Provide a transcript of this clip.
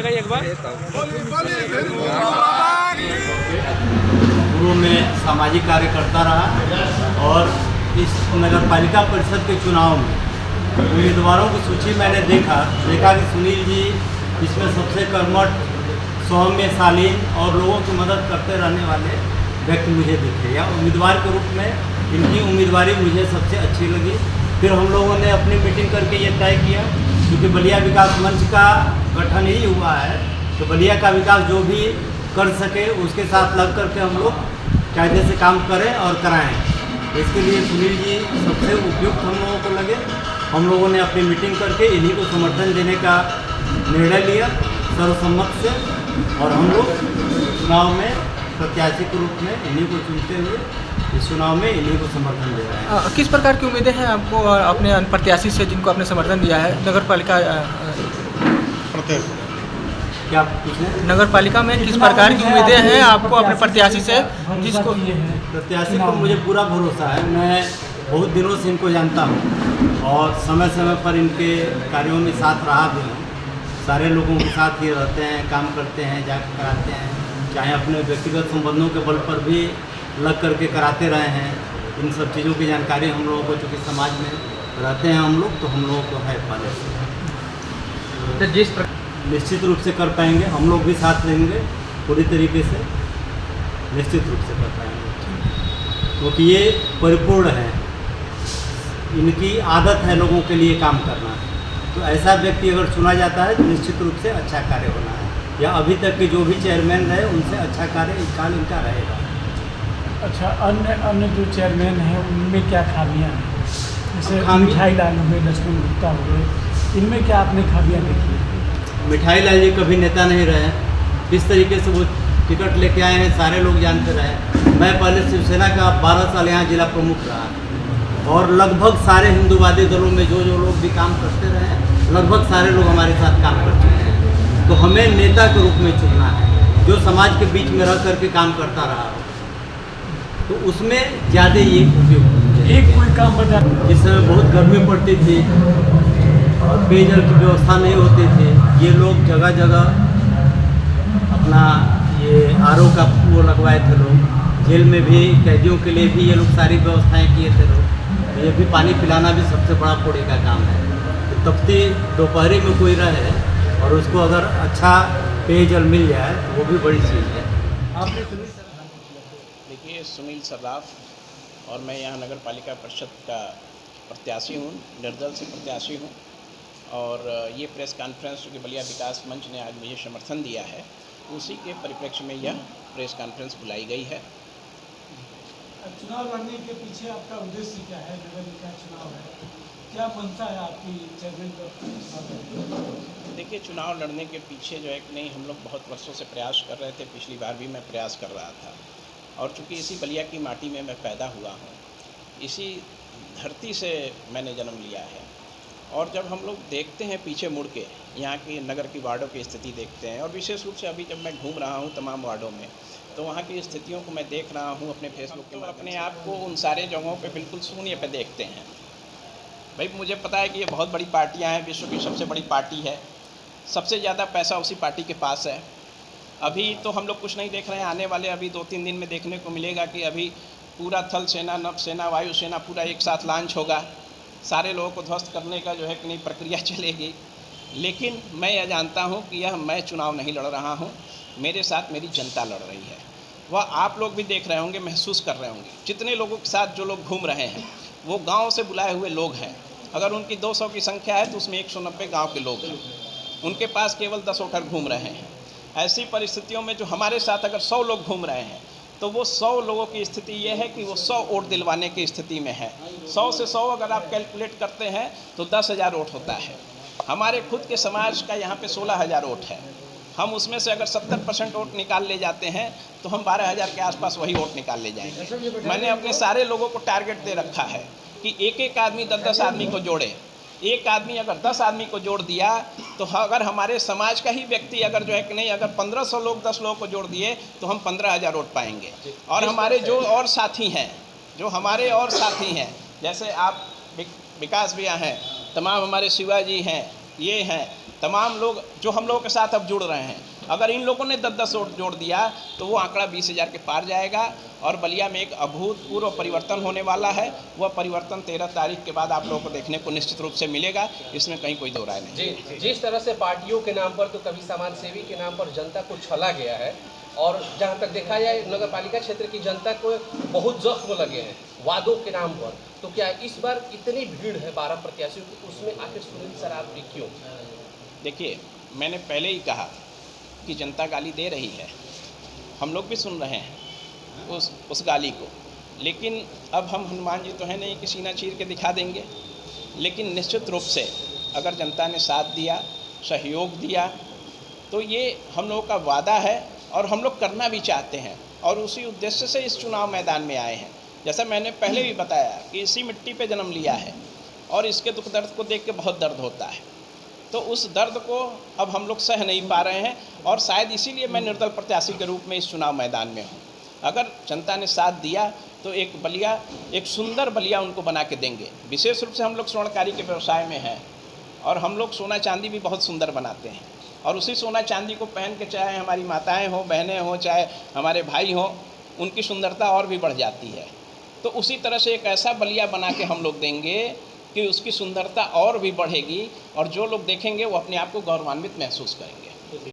लगाइए एक बार। पूर्व में सामाजिक कार्य करता रहा और इस नगर पालिका परिषद के चुनाव में उम्मीदवारों की सूची मैंने देखा कि सुनील जी इसमें सबसे कर्मठ, सौम्य, शालीन और लोगों की मदद करते रहने वाले व्यक्ति मुझे दिखे, या उम्मीदवार के रूप में इनकी उम्मीदवारी मुझे सबसे अच्छी लगी। फिर हम लोगों ने अपनी मीटिंग करके ये तय किया, क्योंकि बलिया विकास मंच का गठन ही हुआ है, तो बलिया का विकास जो भी कर सके उसके साथ लग करके हम लोग कायदे से काम करें और कराएं। इसके लिए सुनील जी सबसे उपयुक्त हम लोगों को लगे। हम लोगों ने अपनी मीटिंग करके इन्हीं को समर्थन देने का निर्णय लिया सर्वसम्मत से, और हम लोग चुनाव में प्रत्याशी के रूप में इन्हीं को चुनते हुए इस चुनाव में इन्हीं को समर्थन दे रहे हैं। किस प्रकार की उम्मीदें हैं आपको अपने प्रत्याशी से जिनको आपने समर्थन दिया है? नगर पालिका क्या पूछें? नगर पालिका में किस प्रकार की उम्मीदें हैं आपको अपने प्रत्याशी से, जिसको प्रत्याशी पर मुझे पूरा भरोसा है। मैं बहुत दिनों से इनको जानता हूँ और समय समय पर इनके कार्यों में साथ रहा भी हूँ। सारे लोगों के साथ ही रहते हैं, काम करते हैं, जाकर कराते हैं, चाहे अपने व्यक्तिगत संबंधों के बल पर भी लग करके कराते रहे हैं। इन सब चीज़ों की जानकारी हम लोगों को, चूँकि समाज में रहते हैं हम लोग, तो हम लोगों को है पहले से। तो जिस निश्चित रूप से कर पाएंगे, हम लोग भी साथ रहेंगे, पूरी तरीके से निश्चित रूप से कर पाएंगे, क्योंकि ये परिपूर्ण है, इनकी आदत है लोगों के लिए काम करना। तो ऐसा व्यक्ति अगर चुना जाता है तो निश्चित रूप से अच्छा कार्य होना है, या अभी तक के जो भी चेयरमैन रहे उनसे अच्छा कार्य इस साल इनका रहेगा। अच्छा, अन्य जो चेयरमैन हैं उनमें क्या खामियां हैं? जैसे मिठाई लाल हुए, लक्ष्मण गुप्ता हुए, इनमें क्या आपने खामियां देखी? मिठाई लाल जी कभी नेता नहीं रहे, किस तरीके से वो टिकट लेके आए हैं सारे लोग जानते रहे। मैं पहले शिवसेना का 12 साल यहाँ जिला प्रमुख रहा, और लगभग सारे हिंदूवादी दलों में जो लोग भी काम करते रहे, लगभग सारे लोग हमारे साथ काम कर चुके हैं। तो हमें नेता के रूप में चुनना है, जो समाज के बीच में रह करके काम करता रहा हो, तो उसमें ज़्यादा ये उपयोग। एक कोई काम बता, जिस समय बहुत गर्मी पड़ती थी और पेयजल की व्यवस्था नहीं होती थी, ये लोग जगह जगह अपना ये RO का वो लगवाए थे लोग। जेल में भी कैदियों के लिए भी ये लोग सारी व्यवस्थाएं किए थे लोग। ये भी पानी पिलाना भी सबसे बड़ा पुण्य का काम है। तो तपती दोपहरी में कोई रहे और उसको अगर अच्छा पेयजल मिल जाए तो वो भी बड़ी चीज़ है। आपने देखिए, सुनील सर्राफ और मैं यहाँ नगर पालिका परिषद का प्रत्याशी हूँ, निर्दल से प्रत्याशी हूँ। और ये प्रेस कॉन्फ्रेंस जो कि बलिया विकास मंच ने आज मुझे समर्थन दिया है, उसी के परिप्रेक्ष्य में यह प्रेस कॉन्फ्रेंस बुलाई गई है। चुनाव लड़ने के पीछे आपका उद्देश्य क्या है? नगर निकाय चुनाव है, क्या मंशा है आपकी चेयरमैन का? देखिए, चुनाव लड़ने के पीछे जो है कि नहीं, हम लोग बहुत वर्षों से प्रयास कर रहे थे। पिछली बार भी मैं प्रयास कर रहा था, और चूँकि इसी बलिया की माटी में मैं पैदा हुआ हूँ, इसी धरती से मैंने जन्म लिया है। और जब हम लोग देखते हैं पीछे मुड़ के यहाँ की नगर की वार्डों की स्थिति देखते हैं, और विशेष रूप से अभी जब मैं घूम रहा हूँ तमाम वार्डों में, तो वहाँ की स्थितियों को मैं देख रहा हूँ अपने फेसबुक के, अपने आप को उन सारे जगहों पे बिल्कुल शून्य पे देखते हैं। भाई, मुझे पता है कि ये बहुत बड़ी पार्टियाँ हैं, विश्व की सबसे बड़ी पार्टी है, सबसे ज़्यादा पैसा उसी पार्टी के पास है। अभी तो हम लोग कुछ नहीं देख रहे हैं, आने वाले अभी 2-3 दिन में देखने को मिलेगा कि अभी पूरा थल सेना, नभ सेना, वायु सेना पूरा एक साथ लॉन्च होगा। सारे लोगों को ध्वस्त करने का जो है कि नहीं प्रक्रिया चलेगी। लेकिन मैं यह जानता हूँ कि यह मैं चुनाव नहीं लड़ रहा हूँ, मेरे साथ मेरी जनता लड़ रही है। वह आप लोग भी देख रहे होंगे, महसूस कर रहे होंगे। जितने लोगों के साथ जो लोग घूम रहे हैं वो गांव से बुलाए हुए लोग हैं। अगर उनकी 200 की संख्या है तो उसमें 190 गांव के लोग हैं। उनके पास केवल 10 वोटर घूम रहे हैं। ऐसी परिस्थितियों में जो हमारे साथ अगर 100 लोग घूम रहे हैं, तो वो 100 लोगों की स्थिति ये है कि वो 100 वोट दिलवाने की स्थिति में है। 100 से 100 अगर आप कैलकुलेट करते हैं तो 10,000 वोट होता है। हमारे खुद के समाज का यहाँ पे 16,000 वोट है। हम उसमें से अगर 70% वोट निकाल ले जाते हैं तो हम 12,000 के आसपास वही वोट निकाल ले जाएंगे। मैंने अपने सारे लोगों को टारगेट दे रखा है कि एक आदमी 10-10 आदमी को जोड़े। एक आदमी अगर 10 आदमी को जोड़ दिया तो अगर हमारे समाज का ही व्यक्ति अगर जो है कि नहीं, अगर 1500 लोग 10 लोगों को जोड़ दिए तो हम 15,000 वोट पाएंगे। और हमारे जो और साथी हैं, जैसे आप विकास भैया हैं, तमाम हमारे शिवाजी हैं, ये हैं तमाम लोग जो हम लोगों के साथ अब जुड़ रहे हैं, अगर इन लोगों ने 10-10 वोट जोड़ दिया तो वो आंकड़ा 20,000 के पार जाएगा और बलिया में एक अभूतपूर्व परिवर्तन होने वाला है। वह परिवर्तन 13 तारीख के बाद आप लोगों को देखने को निश्चित रूप से मिलेगा, इसमें कहीं कोई दो राय नहीं। जी, जिस तरह से पार्टियों के नाम पर तो कभी समाज सेवी के नाम पर जनता को छला गया है, और जहाँ तक देखा जाए नगर पालिका क्षेत्र की जनता को बहुत जख्म लगे हैं वादों के नाम पर, तो क्या इस बार इतनी भीड़ है 12 प्रत्याशियों की, उसमें आखिर सुनील सर आप भी क्यों? देखिए, मैंने पहले ही कहा कि जनता गाली दे रही है, हम लोग भी सुन रहे हैं उस गाली को, लेकिन अब हम हनुमान जी तो हैं नहीं कि सीना चीर के दिखा देंगे, लेकिन निश्चित रूप से अगर जनता ने साथ दिया, सहयोग दिया, तो ये हम लोगों का वादा है और हम लोग करना भी चाहते हैं और उसी उद्देश्य से इस चुनाव मैदान में आए हैं। जैसा मैंने पहले भी बताया कि इसी मिट्टी पे जन्म लिया है और इसके दुख दर्द को देख के बहुत दर्द होता है, तो उस दर्द को अब हम लोग सह नहीं पा रहे हैं और शायद इसीलिए मैं निर्दल प्रत्याशी के रूप में इस चुनाव मैदान में हूँ। अगर जनता ने साथ दिया तो एक बलिया, एक सुंदर बलिया उनको बना के देंगे। विशेष रूप से हम लोग स्वर्णकारी के व्यवसाय में हैं और हम लोग सोना चांदी भी बहुत सुंदर बनाते हैं और उसी सोना चांदी को पहन के चाहे हमारी माताएं हों, बहनें हों, चाहे हमारे भाई हों, उनकी सुंदरता और भी बढ़ जाती है। तो उसी तरह से एक ऐसा बलिया बना के हम लोग देंगे कि उसकी सुंदरता और भी बढ़ेगी और जो लोग देखेंगे वो अपने आप को गौरवान्वित महसूस करेंगे।